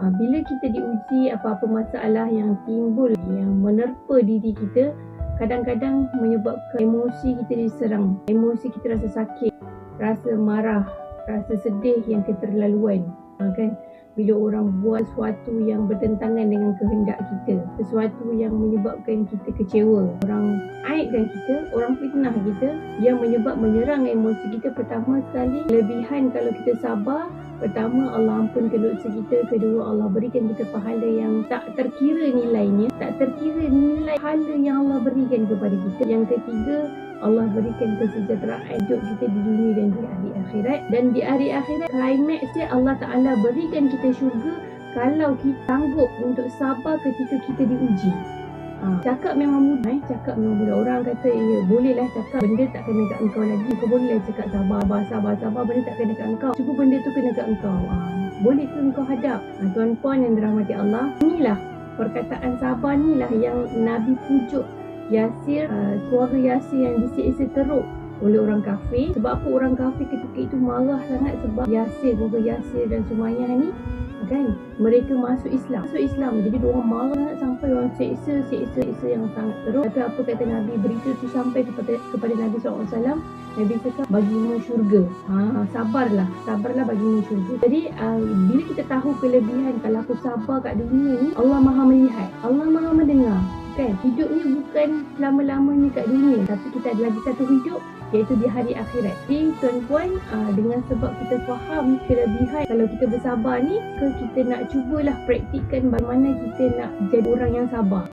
Bila kita diuji apa-apa masalah yang timbul, yang menerpa diri kita, kadang-kadang menyebabkan emosi kita diserang. Emosi kita rasa sakit, rasa marah, rasa sedih yang keterlaluan. Kan? Bila orang buat sesuatu yang bertentangan dengan kehendak kita, sesuatu yang menyebabkan kita kecewa, orang aibkan kita, orang fitnah kita, yang menyerang emosi kita. Pertama sekali, kelebihan kalau kita sabar. Pertama, Allah ampunkan dosa kita. Kedua, Allah berikan kita pahala yang tak terkira nilainya, tak terkira nilai pahala yang Allah berikan kepada kita. Yang ketiga, Allah berikan kesejahteraan hidup kita di dunia dan di hari akhirat. Dan di hari akhirat, klimaksnya Allah Ta'ala berikan kita syurga kalau kita sanggup untuk sabar ketika kita diuji. Cakap memang mudah, cakap memang mudah. Orang kata, ya bolehlah cakap, benda tak kena kat engkau lagi. Kau bolehlah cakap sabar, benda tak kena kat engkau. Cuba benda tu kena kat engkau. Boleh ke engkau hadap? Tuan-puan yang dirahmati Allah, inilah perkataan sabar inilah yang Nabi pujuk Yasir, keluarga Yasir yang disiksa teruk oleh orang kafir. Sebab apa orang kafir ketika itu marah sangat sebab Yasir, keluarga Yasir dan Sumayyah ni kan, mereka masuk Islam. Jadi diorang marah sangat sampai orang seksa yang sangat teruk. Tapi apa kata Nabi, berita tu sampai kepada Nabi SAW. Nabi cakap, bagimu syurga. Sabarlah bagimu syurga. Jadi bila kita tahu kelebihan, kalau aku sabar kat dunia ni, Allah Maha melihat, Allah Maha mendengar. Kan? Hidup ni bukan selama-lamanya kat dunia, tapi kita ada lagi satu hidup, iaitu di hari akhirat. Jadi tuan-puan, dengan sebab kita faham kelebihan kalau kita bersabar ni, kita nak cubalah praktikkan bagaimana kita nak jadi orang yang sabar.